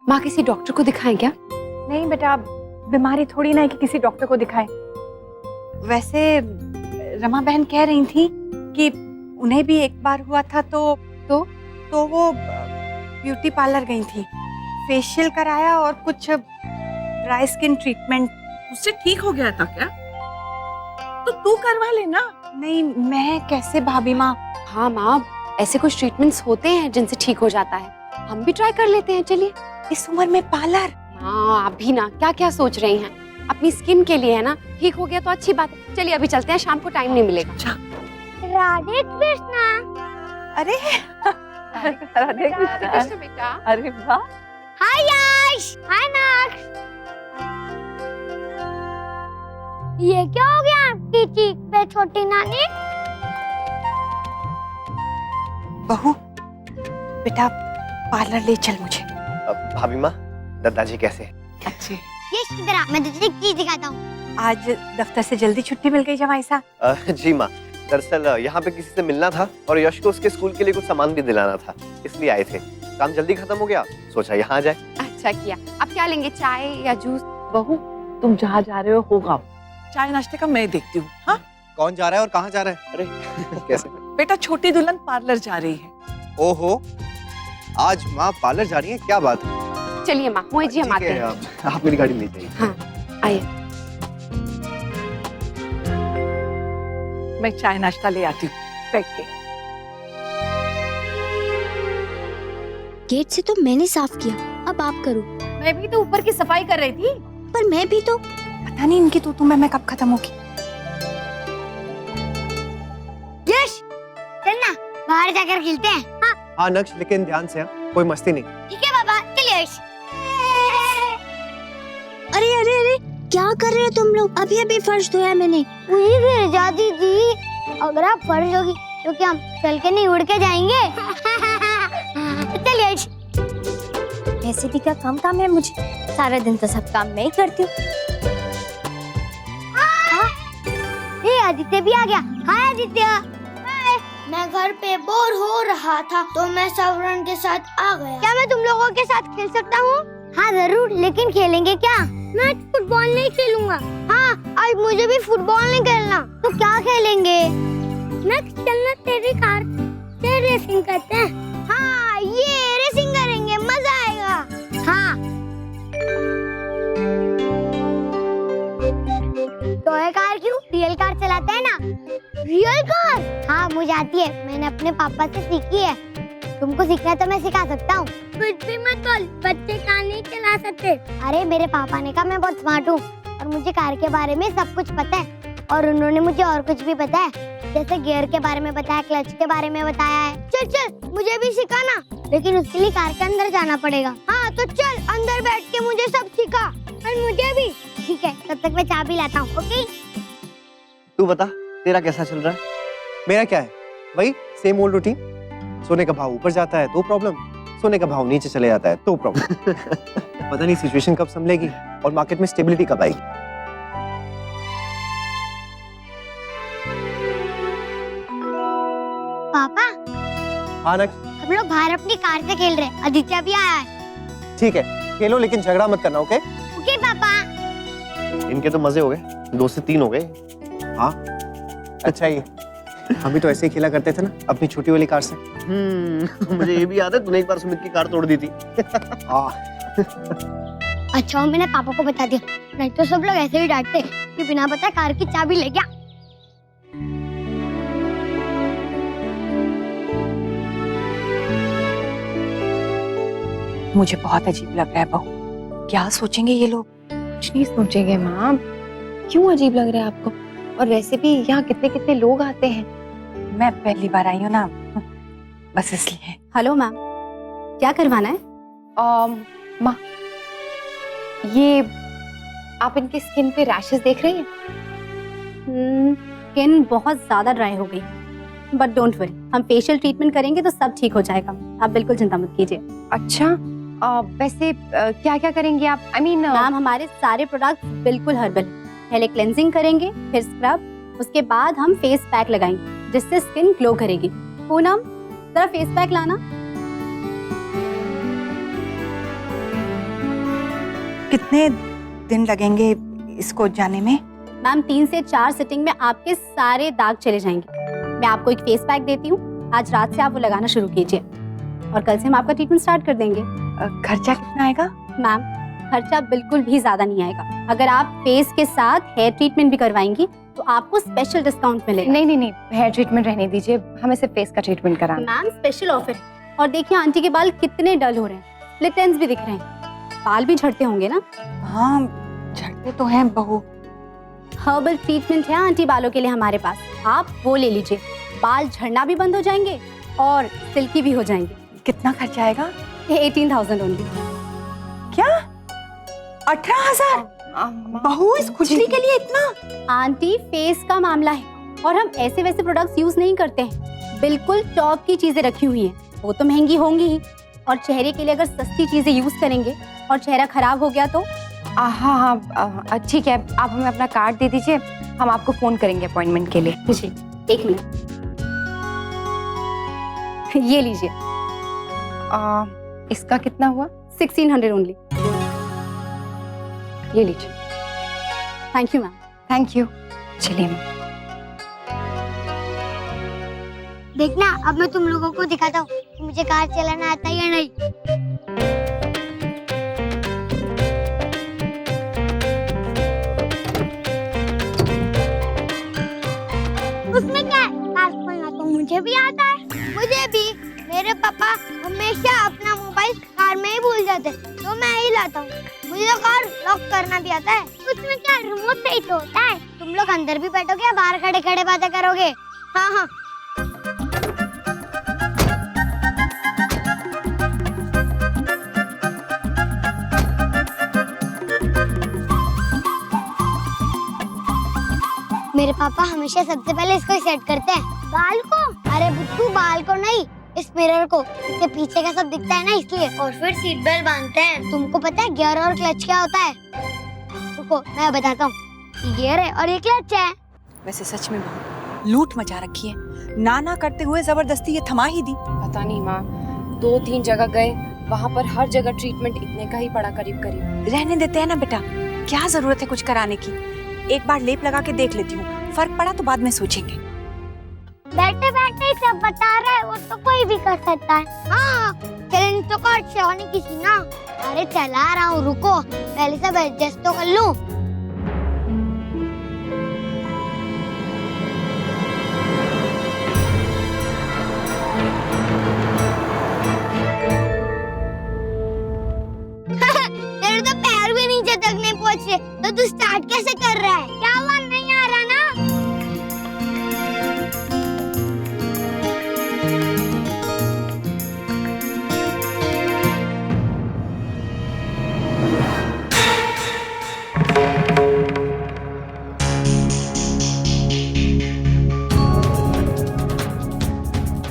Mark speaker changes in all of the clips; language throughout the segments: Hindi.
Speaker 1: माँ किसी डॉक्टर को दिखाएं क्या?
Speaker 2: नहीं बेटा, बीमारी थोड़ी ना है कि किसी डॉक्टर को दिखाएं। वैसे रमा बहन कह रही थी कि उन्हें भी एक बार हुआ था तो वो ब्यूटी पार्लर गई थी, फेशियल कराया और कुछ ड्राई स्किन ट्रीटमेंट।
Speaker 3: उससे ठीक हो गया था क्या? तो तू करवा लेना।
Speaker 2: नहीं, मैं कैसे भाभी माँ?
Speaker 1: हाँ माँ, ऐसे कुछ ट्रीटमेंट्स होते हैं जिनसे ठीक हो जाता है, हम भी ट्राई कर लेते हैं। चलिए।
Speaker 2: इस उम्र में पार्लर?
Speaker 1: हाँ, आप भी ना क्या क्या सोच रही हैं, अपनी स्किन के लिए है ना। ठीक हो गया तो अच्छी बात है। चलिए अभी चलते हैं, शाम को टाइम नहीं मिलेगा।
Speaker 4: राधे कृष्णा।
Speaker 2: अरे राधे कृष्णा
Speaker 1: बेटा।
Speaker 2: अरे वाह।
Speaker 4: हाय यश, हाय नक्ष। ये क्या हो गया आपकी चीख पे छोटी नानी?
Speaker 2: बहू, बेटा पार्लर ले चल मुझे।
Speaker 5: भाभी माँ, दादाजी कैसे?
Speaker 2: अच्छे।
Speaker 4: यश इधर आ, मैं तुझे एक चीज दिखाता हूँ।
Speaker 2: आज दफ्तर से जल्दी छुट्टी मिल गई जमाई साहब?
Speaker 5: जी माँ, दरअसल यहाँ पे किसी से मिलना था और यश को उसके स्कूल के लिए कुछ सामान भी दिलाना था, इसलिए आए थे। काम जल्दी खत्म हो गया, सोचा यहाँ आ जाए।
Speaker 1: अच्छा किया। अब क्या लेंगे, चाय या जूस?
Speaker 3: बहू, तुम जहाँ जा रहे हो होगा, चाय नाश्ते का मैं देखती हूँ। हाँ,
Speaker 6: कौन जा रहा है और कहाँ जा रहा है?
Speaker 5: अरे कैसे?
Speaker 3: बेटा छोटी दुल्हन पार्लर जा रही है।
Speaker 6: ओहो, आज माँ पार्लर जा रही है, क्या बात है?
Speaker 1: चलिए माँ, मोहित जी हम
Speaker 6: ठीक
Speaker 1: आते
Speaker 6: है,
Speaker 1: हैं।
Speaker 6: आप मेरी गाड़ी ले जाइए।
Speaker 1: हाँ आइए।
Speaker 3: मैं चाय नाश्ता ले आती हूँ, बैठ के।
Speaker 4: गेट से तो मैंने साफ किया, अब आप करो।
Speaker 2: मैं भी तो ऊपर की सफाई कर रही थी।
Speaker 4: पर मैं भी तो।
Speaker 2: पता नहीं इनकी तू मैं कब खत्म होगी।
Speaker 4: यश चलना, बाहर जाकर खेलते हैं। हाँ
Speaker 6: हाँ नक्श, लेकिन ध्यान से, कोई मस्ती नहीं।
Speaker 4: ठीक है बाबा, चलिए यश। अरे अरे अरे, क्या कर रहे हो तुम लोग? अभी अभी फर्श धोया मैंने। मुझे गिर जाती थी। अगर आप फर्श होगी तो क्या हम चल के नहीं उड़ के जाएंगे? चलिए यश। वैसे भी क्या कम काम है मुझे, सारा दिन तो सब काम मैं ही करती हूँ। ये आदित्य भी आ गया। हाय आदित्य। हाय। मैं घर पे बोर हो रहा था तो मैं सवरण के साथ आ गया। क्या मैं तुम लोगों के साथ खेल सकता हूँ? हाँ जरूर, लेकिन खेलेंगे क्या? मैं फुटबॉल नहीं खेलूंगा। हाँ, आज मुझे भी फुटबॉल नहीं खेलना। तो क्या खेलेंगे? नेक्स्ट चलना, तेरी कार से रेसिंग करते हैं। हाँ, ये रेसिंग करेंगे, मजा आएगा। हाँ। टॉय कार क्यों? रियल कार चलाते हैं ना। Real car? हाँ मुझे आती है, मैंने अपने पापा से सीखी है। तुमको सीखना है तो मैं सिखा सकता हूँ। कुछ भी मत बोल, बच्चे कार नहीं चला सकते। अरे मेरे पापा ने कहा मैं बहुत स्मार्ट हूँ और मुझे कार के बारे में सब कुछ पता है। और उन्होंने मुझे और कुछ भी बताया, जैसे गियर के बारे में बताया, क्लच के बारे में बताया है। चल चल, मुझे भी सिखाना, लेकिन उसके लिए कार के अंदर जाना पड़ेगा। हाँ तो चल, अंदर बैठ के मुझे सब सिखा। और मुझे भी। ठीक है, तब तक मैं चाबी लाता हूँ। ओके।
Speaker 5: तू बता, तेरा कैसा चल रहा है?
Speaker 6: मेरा क्या है, वही सेम ओल्ड रूटीन। सोने का भाव ऊपर जाता है तो प्रॉब्लम, सोने का भाव नीचे चले जाता है तो प्रॉब्लम। पता नहीं सिचुएशन कब संभलेगी और मार्केट में स्टेबिलिटी कब आएगी।
Speaker 4: पापा,
Speaker 6: हाँ नक्श,
Speaker 4: हम लोग बाहर अपनी कार से खेल रहे हैं। आदित्य भी आया है।
Speaker 6: ठीक है, खेलो लेकिन झगड़ा मत करना, ओके?
Speaker 4: ओके पापा।
Speaker 5: इनके तो मजे हो गए, 2 से 3 हो गए।
Speaker 6: हाँ अच्छा, ये हम भी तो ऐसे ही खेला करते थे ना अपनी छोटी वाली कार से।
Speaker 5: मुझे ये भी याद है, तूने एक बार सुमित की कार तोड़ दी थी।
Speaker 6: हाँ।
Speaker 4: अच्छा मैंने पापा को बता दिया, नहीं तो सब लोग ऐसे ही डांटते कि बिना बताए कार की चाबी ले गया।
Speaker 2: मुझे बहुत अजीब लग रहा है बहू, क्या सोचेंगे ये लोग?
Speaker 1: कुछ नहीं सोचेंगे माँ, क्यों अजीब लग रहा है आपको? और वैसे भी यहाँ कितने कितने लोग आते हैं।
Speaker 2: मैं पहली बार आई हूँ ना, बस इसलिए।
Speaker 1: हेलो मैम, क्या करवाना है? माँ, ये आप इनकी स्किन पे रैशेस देख रही हैं?
Speaker 7: स्किन बहुत ज्यादा ड्राई हो गई, बट डोंट वरी, हम फेशियल ट्रीटमेंट करेंगे तो सब ठीक हो जाएगा। आप बिल्कुल चिंता मत कीजिए।
Speaker 1: अच्छा, वैसे क्या क्या करेंगे आप? आई मीन
Speaker 7: मैम, हमारे सारे प्रोडक्ट बिल्कुल हर्बल हैं। पहले क्लेंजिंग करेंगे, फिर स्क्रब, उसके बाद हम फेस पैक लगाएंगे जिससे स्किन ग्लो करेगी। पूनम, जरा फेस पैक लाना।
Speaker 2: कितने दिन लगेंगे इसको जाने में?
Speaker 7: मैम 3 से 4 सिटिंग में आपके सारे दाग चले जाएंगे। मैं आपको एक फेस पैक देती हूँ, आज रात से आप वो लगाना शुरू कीजिए और कल से हम आपका ट्रीटमेंट स्टार्ट कर देंगे।
Speaker 2: खर्चा कितना आएगा?
Speaker 7: मैम खर्चा बिल्कुल भी ज्यादा नहीं आएगा। अगर आप फेस के साथ हेयर ट्रीटमेंट भी करवाएंगी तो आपको स्पेशल डिस्काउंट मिलेगा।
Speaker 1: नहीं, हेयर ट्रीटमेंट रहने दीजिए, हमें सिर्फ फेस का ट्रीटमेंट कराना।
Speaker 7: मैम स्पेशल ऑफर है। और देखिए आंटी के बाल कितने डल हो रहे हैं, स्प्लिट एंड्स भी दिख रहे हैं। बाल भी झड़ते होंगे ना?
Speaker 2: हाँ झड़ते तो हैं बहू।
Speaker 7: हर्बल ट्रीटमेंट है आंटी बालों के लिए हमारे पास, आप वो ले लीजिए। बाल झड़ना भी बंद हो जाएंगे और सिल्की भी हो जाएंगे।
Speaker 2: कितना खर्चा आएगा?
Speaker 7: 18,000 ओनली।
Speaker 2: क्या 18,000? बहू इस खुजली के लिए इतना?
Speaker 7: आंटी फेस का मामला है और हम ऐसे वैसे प्रोडक्ट्स यूज नहीं करते हैं, बिल्कुल टॉप की चीजें रखी हुई हैं। वो तो महंगी होंगी ही, और चेहरे के लिए अगर सस्ती चीजें यूज करेंगे और चेहरा खराब हो गया तो?
Speaker 1: हाँ ठीक है, आप हमें अपना कार्ड दे दीजिए, हम आपको फोन करेंगे अपॉइंटमेंट के लिए।
Speaker 7: जी 1 मिनट, ये लीजिए।
Speaker 1: इसका कितना हुआ?
Speaker 7: 1600 ओनली।
Speaker 1: ये लीजिए।
Speaker 7: Thank you ma'am.
Speaker 1: Thank you. चलिए मैम।
Speaker 4: देखना अब मैं तुम लोगों को दिखाता हूँ कि मुझे कार चलाना आता है या नहीं। उसमें क्या है, कार चलाना तो मुझे भी आता है। मुझे भी। मेरे पापा हमेशा अपना मोबाइल कार में ही भूल जाते, तो मैं ही लाता हूँ। मुझे तो कार लॉक करना भी आता है। उसमें क्या रिमोट से ही तो होता है। तुम लोग अंदर भी बैठोगे या बाहर खड़े खड़े बातें करोगे? हाँ। मेरे पापा हमेशा सबसे पहले इसको सेट करते हैं। बाल को? अरे बुद्धू, बाल को नहीं, इस मिरर को। इसके पीछे का सब दिखता है ना, इसलिए। और फिर सीट बेल्ट बांधते हैं। तुमको पता है गियर और क्लच क्या होता है? रुको मैं बताता हूँ। गियर है और ये क्लच है।
Speaker 2: वैसे सच में बहू लूट मचा रखी है। ना करते हुए जबरदस्ती ये थमा ही दी।
Speaker 8: पता नहीं माँ, 2-3 जगह गए, वहाँ पर हर जगह ट्रीटमेंट इतने का ही पड़ा करीब।
Speaker 2: रहने देते हैं ना बेटा, क्या जरूरत है कुछ कराने की। एक बार लेप लगा के देख लेती हूँ, फर्क पड़ा तो बाद में सोचेंगे।
Speaker 4: बैठे बैठे सब बता रहा है, वो तो कोई भी कर सकता है। हाँ चैलेंज तो कर, चलाने किसी ना। अरे चला रहा हूँ, रुको पहले सब एडजस्ट तो कर लूं। तेरे तो पैर भी नीचे तक नहीं पहुँचे, तो तू स्टार्ट कैसे कर रहा है? क्या हुआ, नहीं आ रहा ना?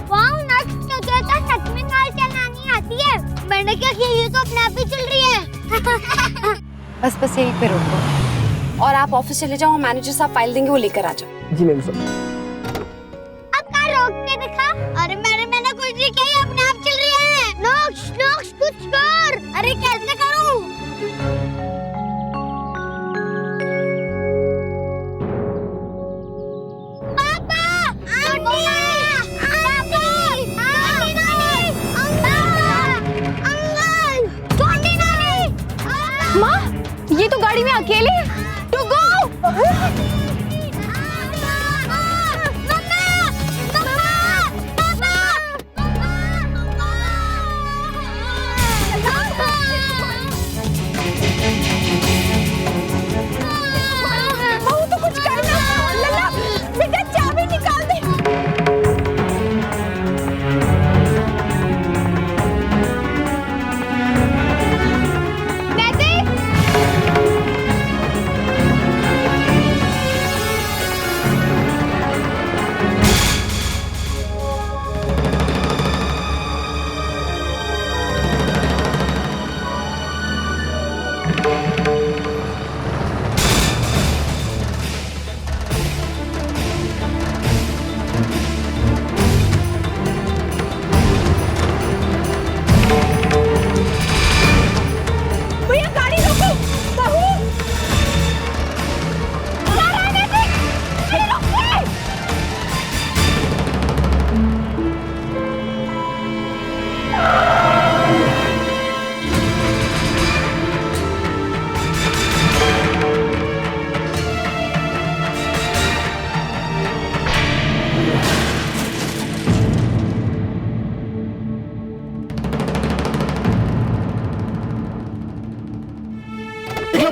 Speaker 4: वाओ नट, क्या कहता सच में कार चलानी आती है? मैंने क्या किया, ये तो अपने आप ही चल रही है।
Speaker 1: बस यहीं पे रोको।
Speaker 8: और आप ऑफिस चले जाओ, मैनेजर साहब फाइल देंगे, वो लेकर आ जाओ।
Speaker 6: जी मैम सर।
Speaker 4: अब कार रोक के दिखा। अरे मैंने कुछ नहीं किया, ये अपने आप चल रही है। नोक्स कुछ कर। अरे कैसे करूं? पापा, आंटी, अंकल, छोटी नानी।
Speaker 1: माँ, ये तो गाड़ी में अकेले। टू गो।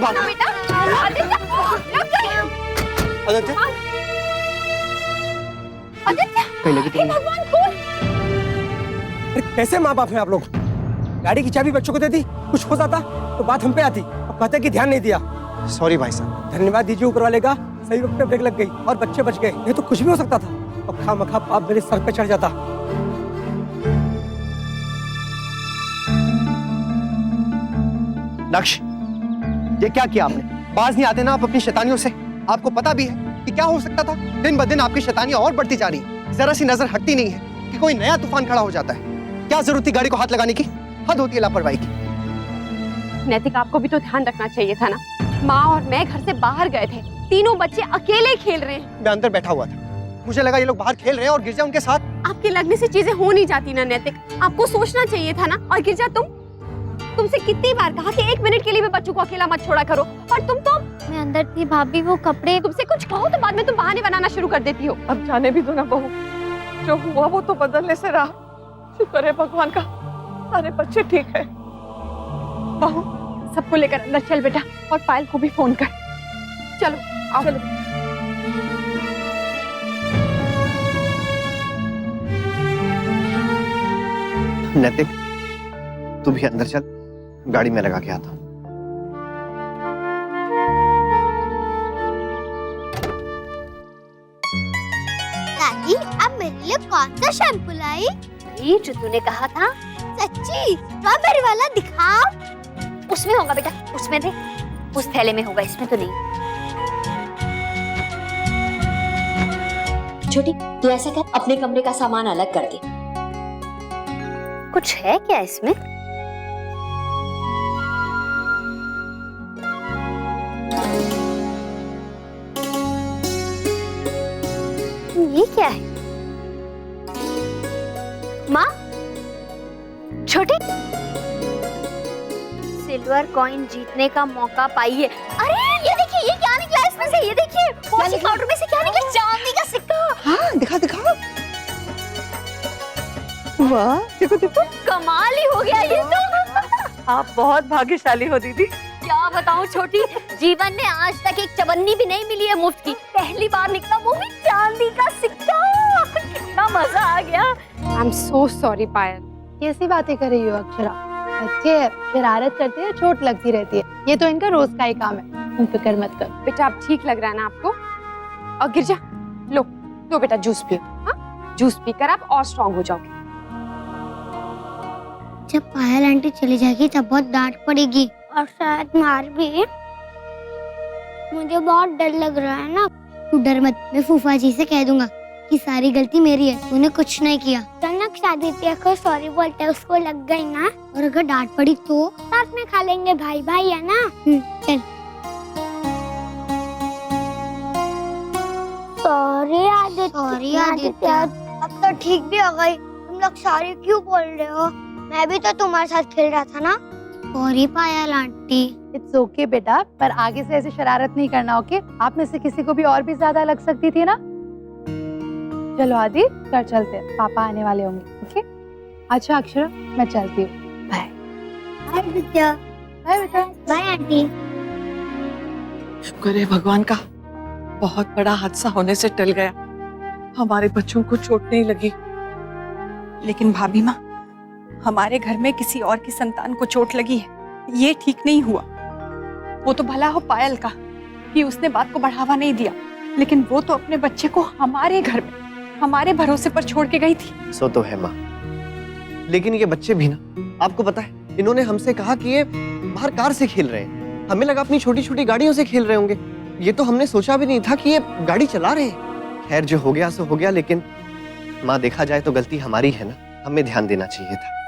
Speaker 6: भाग। आदित्य कहीं लगी तो
Speaker 7: भगवान खोल।
Speaker 9: अरे कैसे माँ बाप हैं आप लोग? गाड़ी की चाबी बच्चों को दे दी, कुछ हो जाता तो बात हम पे आती। अब कहते कि ध्यान नहीं दिया।
Speaker 6: सॉरी भाई साहब।
Speaker 9: धन्यवाद दीजिए ऊपर वाले का, सही वक्त पे ब्रेक लग गई और बच्चे बच गए, नहीं तो कुछ भी हो सकता था। अब खामखा पाप मेरे सर पे चढ़ जाता।
Speaker 6: नक्श, ये क्या किया आपने? बाज नहीं आते ना आप अपनी शैतानियों से? आपको पता भी है कि क्या हो सकता था? दिन ब दिन आपकी शैतानियां और बढ़ती जा रही है। जरा सी नजर हटती नहीं है कि कोई नया तूफान खड़ा हो जाता है। क्या जरूरत थी गाड़ी को हाथ लगाने की? हद होती है लापरवाही की।
Speaker 1: नैतिक, आपको भी तो ध्यान रखना चाहिए था ना। माँ और मैं घर से बाहर गए थे, तीनों बच्चे अकेले खेल रहे हैं।
Speaker 6: मैं अंदर बैठा हुआ था, मुझे लगा ये लोग बाहर खेल रहे हैं और गिरजा उनके साथ।
Speaker 1: आपके लगने से चीजें हो नहीं जाती ना नैतिक, आपको सोचना चाहिए था ना। और गिरजा, तुमसे कितनी बार कहा कि 1 मिनट के लिए भी बच्चों को अकेला मत छोड़ा करो, और तुम तो।
Speaker 4: मैं अंदर थी भाभी, वो कपड़े।
Speaker 1: तुमसे कुछ कहो तो बाद में तुम बहाने बनाना शुरू कर देती हो।
Speaker 3: अब जाने भी दो ना बहू, जो हुआ वो तो बदलने से रहा। शुक्र है भगवान का, सारे बच्चे ठीक है।
Speaker 1: बहू, सबको लेकर अंदर चल बेटा, और पायल को भी फोन कर। चलो आओ। चलो।
Speaker 5: नैतिक, तू भी अंदर चल, गाड़ी में लगा के आता हूँ।
Speaker 4: दादी, अब मेरे लिए कौन सा शैम्पू लाई?
Speaker 7: ये जो तूने कहा था।
Speaker 4: सच्ची? स्ट्रॉबेरी वाला दिखाओ।
Speaker 7: उसमें होगा बेटा, उसमें दे। उस थैले में होगा, इसमें तो नहीं।
Speaker 10: छोटी, तू ऐसा कर, अपने कमरे का सामान अलग कर दे।
Speaker 7: कुछ है क्या इसमें? ये क्या है? माँ, छोटी, सिल्वर कॉइन जीतने का मौका पाइए। अरे ये देखिए, ये क्या निकला इसमें से? ये देखिए, वॉशिंग पाउडर में से क्या निकला? चांदी का सिक्का।
Speaker 2: हाँ, दिखा दिखा। वाह, देखो देखो,
Speaker 7: कमाल ही हो गया ये तो।
Speaker 3: आप बहुत भाग्यशाली हो दीदी।
Speaker 7: क्या बताऊं छोटी, जीवन में आज तक एक चवन्नी भी नहीं मिली है मुफ्त की। पहली बार निकला, वो भी चांदी का सिक्का। कितना मजा आ गया।
Speaker 1: आई एम सो सॉरी पायल।
Speaker 11: कैसी बातें कर रही हो अक्षरा? बच्चे शरारत करते हैं, चोट लगती रहती है। ये तो इनका रोज का ही काम है, तुम फिक्र मत कर।
Speaker 1: बेटा, अब ठीक लग रहा है ना आपको? और गिरजा, लो बेटा, जूस पियो। हाँ, जूस पीकर आप और स्ट्रांग हो जाओगे।
Speaker 4: जब पायल आंटी चली जाएगी तब बहुत डांट पड़ेगी और शायद मार भी। मुझे बहुत डर लग रहा है ना। तू डर मत, मैं फूफा जी से कह दूंगा कि सारी गलती मेरी है, तूने कुछ नहीं किया। कनक शादी को सॉरी बोलते, उसको लग गई ना, और अगर डांट पड़ी तो साथ में खा लेंगे, भाई भाई है ना। चल। सॉरी आदित्य, अब तो ठीक भी हो गई। तुम लोग सॉरी क्यों बोल रहे हो? मैं भी तो तुम्हारे साथ खेल रहा था ना। Sorry Payal aunty.
Speaker 11: It's okay बेटा, पर आगे से ऐसे शरारत नहीं करना, ओके? आप में से किसी को भी और भी ज्यादा लग सकती थी ना। चलो आदि, घर चलते हैं, पापा आने वाले होंगे। ओके? अच्छा अक्षरा, मैं चलती हूँ। बाय।
Speaker 4: बाय आदित्य।
Speaker 11: बाय बेटा।
Speaker 4: Bye aunty.
Speaker 3: शुक्र है भगवान का, बहुत बड़ा हादसा होने से टल गया। हमारे बच्चों को चोट नहीं लगी।
Speaker 2: लेकिन भाभी माँ, हमारे घर में किसी और की संतान को चोट लगी है, ये ठीक नहीं हुआ। वो तो भला हो पायल का कि उसने बात को बढ़ावा नहीं दिया, लेकिन वो तो अपने बच्चे को हमारे घर में हमारे भरोसे पर छोड़ के गई थी।
Speaker 5: सो तो है माँ, लेकिन ये बच्चे भी ना, आपको पता है, इन्होंने हमसे कहा कि ये बाहर कार से खेल रहे हैं। हमें लगा अपनी छोटी छोटी गाड़ियों से खेल रहे होंगे। ये तो हमने सोचा भी नहीं था कि ये गाड़ी चला रहे हैं। खैर, जो हो गया सो हो गया, लेकिन माँ देखा जाए तो गलती हमारी है ना, हमें ध्यान देना चाहिए था।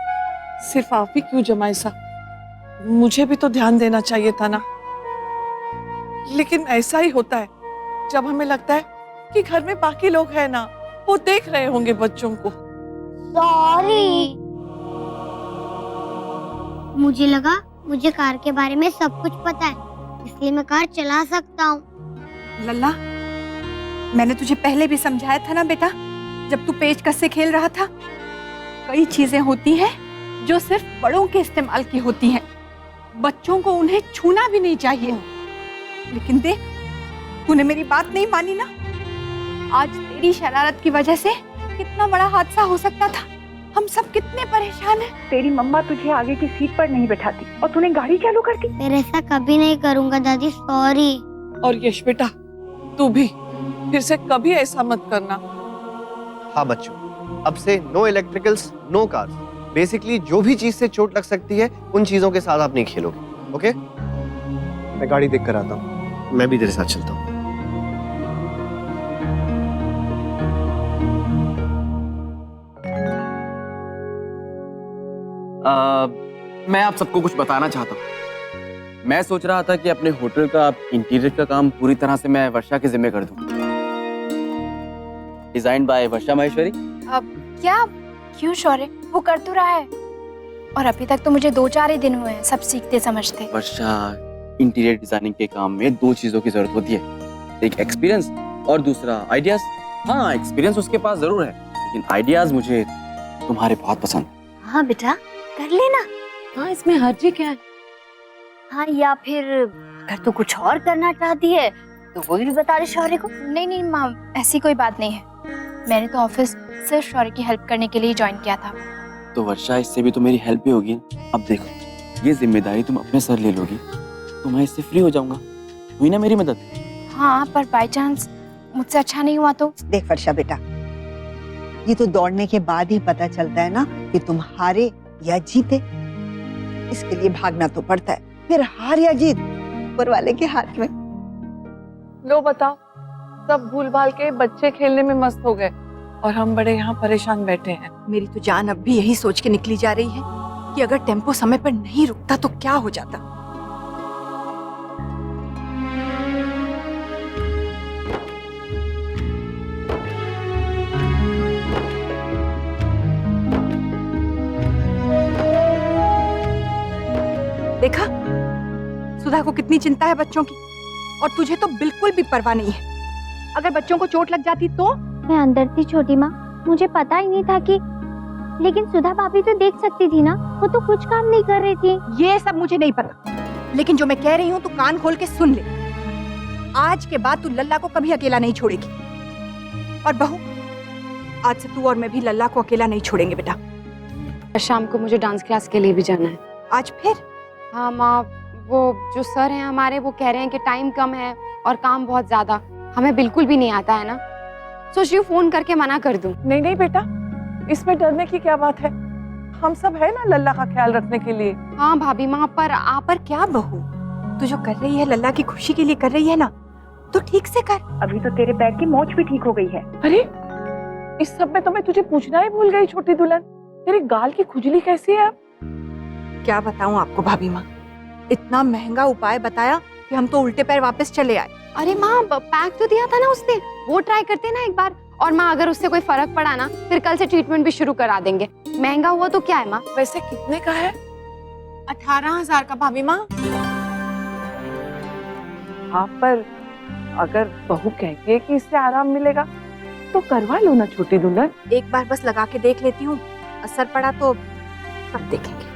Speaker 3: सिर्फ आप ही क्यों जमाई साहब, मुझे भी तो ध्यान देना चाहिए था ना। लेकिन ऐसा ही होता है जब हमें लगता है कि घर में बाकी लोग हैं ना, वो देख रहे होंगे बच्चों को।
Speaker 4: सॉरी। मुझे लगा मुझे कार के बारे में सब कुछ पता है, इसलिए मैं कार चला सकता हूँ।
Speaker 2: लल्ला, मैंने तुझे पहले भी समझाया था ना बेटा, जब तू पेचकस से खेल रहा था। कई चीजें होती हैं जो सिर्फ बड़ों के इस्तेमाल की होती हैं, बच्चों को उन्हें छूना भी नहीं चाहिए। लेकिन देख, तूने मेरी बात नहीं मानी ना। आज तेरी शरारत की वजह से कितना बड़ा हादसा हो सकता था। हम सब कितने परेशान हैं। तेरी मम्मा तुझे आगे की सीट पर नहीं बैठाती और तूने गाड़ी चालू कर दी।
Speaker 4: फिर ऐसा कभी नहीं करूंगा दादी, सॉरी।
Speaker 3: और यश बेटा, तू भी फिर से कभी ऐसा मत करना।
Speaker 5: हाँ बच्चों, अब से no electricals, no cars. Basically जो भी चीज से चोट लग सकती है उन चीजों के साथ आप नहीं खेलोगे, ओके? मैं गाड़ी देख कर आता हूँ। मैं भी तेरे साथ चलता हूँ।
Speaker 12: मैं आप सबको कुछ बताना चाहता हूँ। मैं सोच रहा था कि अपने होटल का इंटीरियर का काम पूरी तरह से मैं वर्षा के जिम्मे कर दूं। डिजाइन बाय वर्षा माहेश्वरी।
Speaker 11: अब क्या, क्यों शौर्य, वो कर तो रहा है और अभी तक तो मुझे 2-4 ही दिन हुए हैं सब सीखते समझते।
Speaker 12: वर्षा, इंटीरियर डिजाइनिंग के काम में 2 चीजों की जरूरत होती है, एक एक्सपीरियंस और दूसरा आइडियाज। हाँ, एक्सपीरियंस उसके पास जरूर है, लेकिन आइडियाज मुझे तुम्हारे बहुत पसंद।
Speaker 10: हाँ बेटा, कर लेना।
Speaker 8: हाँ, इसमें हर्जी क्या है?
Speaker 10: हाँ, या फिर अगर तू कुछ और करना चाहती है तो वो भी बता दे शौर्य को।
Speaker 11: नहीं नहीं माँ, ऐसी कोई बात नहीं है। मैंने तो ऑफिस सिर्फ शौर्य की हेल्प करने के लिए ज्वाइन किया था।
Speaker 12: तो वर्षा, इससे भी तो मेरी हेल्प ही होगी। अब देखो, ये जिम्मेदारी तुम अपने सर ले लोगी तो मैं इससे फ्री हो जाऊंगा। हुई ना मेरी मदद?
Speaker 11: हाँ, पर बाय चांस मुझसे अच्छा नहीं हुआ तो?
Speaker 13: देख वर्षा बेटा, ये तो दौड़ने के बाद ही पता चलता है ना कि तुम हारे या जीते। इसके लिए भागना तो पड़ता है, फिर हार या जीत ऊपर वाले के हाथ में।
Speaker 3: लो बताओ, सब भूल भाल के बच्चे खेलने में मस्त हो गए और हम बड़े यहाँ परेशान बैठे हैं।
Speaker 2: मेरी तो जान अब भी यही सोच के निकली जा रही है कि अगर टेम्पो समय पर नहीं रुकता तो क्या हो जाता। देखा, सुधा को कितनी चिंता है बच्चों की, और तुझे तो बिल्कुल भी परवाह नहीं है। अगर बच्चों को चोट लग जाती तो?
Speaker 4: मैं अंदर थी छोटी माँ, मुझे पता ही नहीं था कि, लेकिन सुधा भाभी तो देख सकती थी ना, वो तो कुछ काम नहीं कर रही थी।
Speaker 2: ये सब मुझे नहीं पता, लेकिन जो मैं कह रही हूँ तू कान खोल के सुन ले। आज के बाद तू लल्ला को कभी अकेला नहीं छोड़ेगी। और बहू, आज से तू और मैं भी लल्ला को अकेला नहीं छोड़ेंगे बेटा।
Speaker 8: शाम को मुझे डांस क्लास के लिए भी जाना है।
Speaker 2: आज फिर?
Speaker 8: हाँ माँ, वो जो सर हैं हमारे, वो कह रहे हैं कि टाइम कम है और काम बहुत ज्यादा, हमें बिल्कुल भी नहीं आता है ना। सोच रही हूँ फोन करके मना कर दूं।
Speaker 3: नहीं नहीं बेटा, इसमें डरने की क्या बात है? हम सब है ना लल्ला का ख्याल रखने के लिए।
Speaker 8: हाँ भाभी माँ, पर आप
Speaker 2: पर क्या बहू, तू जो कर रही है लल्ला की खुशी के लिए कर रही है ना, तो ठीक से कर। अभी तो तेरे पैर की मोच भी ठीक हो गई है।
Speaker 3: अरे, इस सब में तो मैं तुझे पूछना ही भूल गई छोटी दुल्हन, तेरी गाल की खुजली कैसी है अब?
Speaker 2: क्या बताऊं आपको भाभी माँ, इतना महंगा उपाय बताया कि हम तो उल्टे पैर वापस चले आए।
Speaker 8: अरे माँ, पैक तो दिया था ना उसने, वो ट्राई करते ना एक बार। और माँ, अगर उससे कोई फर्क पड़ा ना, फिर कल से ट्रीटमेंट भी शुरू करा देंगे। महंगा हुआ तो क्या है माँ?
Speaker 3: वैसे कितने का है?
Speaker 2: 18,000 का भाभी माँ।
Speaker 3: हाँ, पर अगर बहू कहती है कि इससे आराम मिलेगा तो करवा लो ना छोटी दुल्हन।
Speaker 2: एक बार बस लगा के देख लेती हूँ, असर पड़ा तो सब देखेंगे।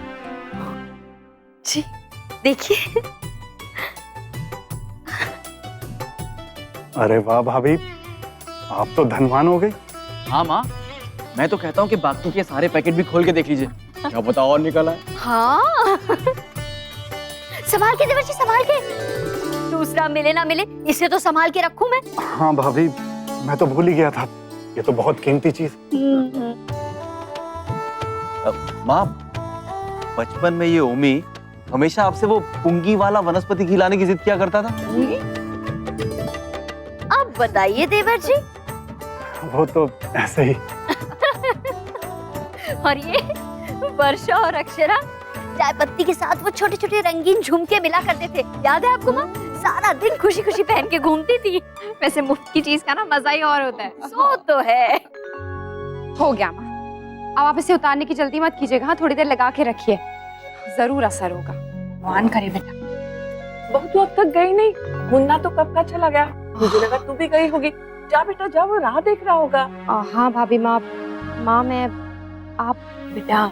Speaker 10: जी देखिए।
Speaker 14: अरे वाह भाभी, आप तो धनवान हो गई।
Speaker 12: हाँ माँ, मैं तो कहता हूँ कि बाकी के सारे पैकेट भी खोल के देख लीजिए, क्या पता और निकला है।
Speaker 10: हाँ संभाल के देवर्षि, संभाल के, दूसरा मिले ना मिले, इसे तो संभाल के रखूं मैं।
Speaker 14: हाँ भाभी, मैं तो भूल ही गया था, ये तो बहुत कीमती चीज।
Speaker 12: माँ, बचपन में ये ओमी हमेशा आपसे वो पुंगी वाला वनस्पति खिलाने की जिद किया करता था।
Speaker 10: अब बताइए देवर जी।
Speaker 14: वो तो ऐसे ही।
Speaker 10: और ये वर्षा और अक्षरा चाय पत्ती के साथ वो छोटे छोटे रंगीन झुमके मिला करते थे, याद है आपको माँ? सारा दिन खुशी खुशी पहन के घूमती थी।
Speaker 11: वैसे मुफ्त की चीज का ना मजा ही और होता है।
Speaker 10: सो तो है।
Speaker 8: हो गया माँ, अब आप इसे उतारने की जल्दी मत कीजिएगा। हाँ, थोड़ी देर लगा के रखिए, जरूर असर होगा।
Speaker 2: भगवान करे बेटा।
Speaker 3: बहू तो अब तक गई नहीं, मुन्ना तो कब का चला गया, मुझे लगा तू भी गई होगी। जा बेटा जा, वो राह देख रहा होगा।
Speaker 8: हाँ भाभी माँ, मैं आप
Speaker 2: बेटा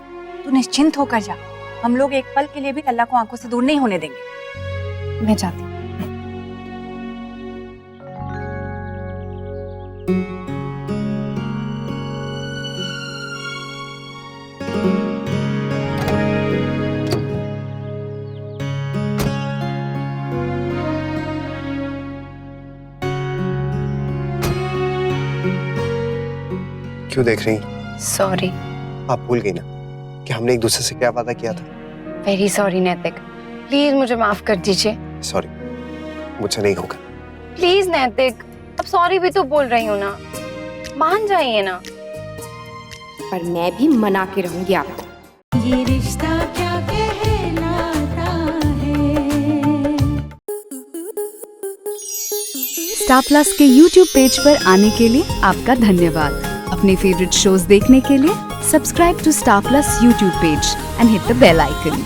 Speaker 2: तू निश्चिंत होकर जा, हम लोग एक पल के लिए भी लल्ला को आंखों से दूर नहीं होने देंगे। मैं जाती हूँ।
Speaker 6: क्यों देख रही?
Speaker 8: सॉरी।
Speaker 6: आप भूल गई ना कि हमने एक दूसरे से क्या वादा किया था?
Speaker 8: वेरी सॉरी नैतिक, प्लीज मुझे माफ कर दीजिए।
Speaker 6: सॉरी, मुझसे नहीं होगा।
Speaker 8: प्लीज नैतिक, अब सॉरी भी तो बोल रही हूँ ना, मान जाइए ना।
Speaker 1: पर मैं भी मना के रहूंगी आपको।
Speaker 15: ये रिश्ता क्या कहलाता है।
Speaker 16: स्टार प्लस के YouTube पेज पर आने के लिए आपका धन्यवाद। अपने फेवरेट शोज देखने के लिए subscribe to Star Plus YouTube page and hit the bell icon.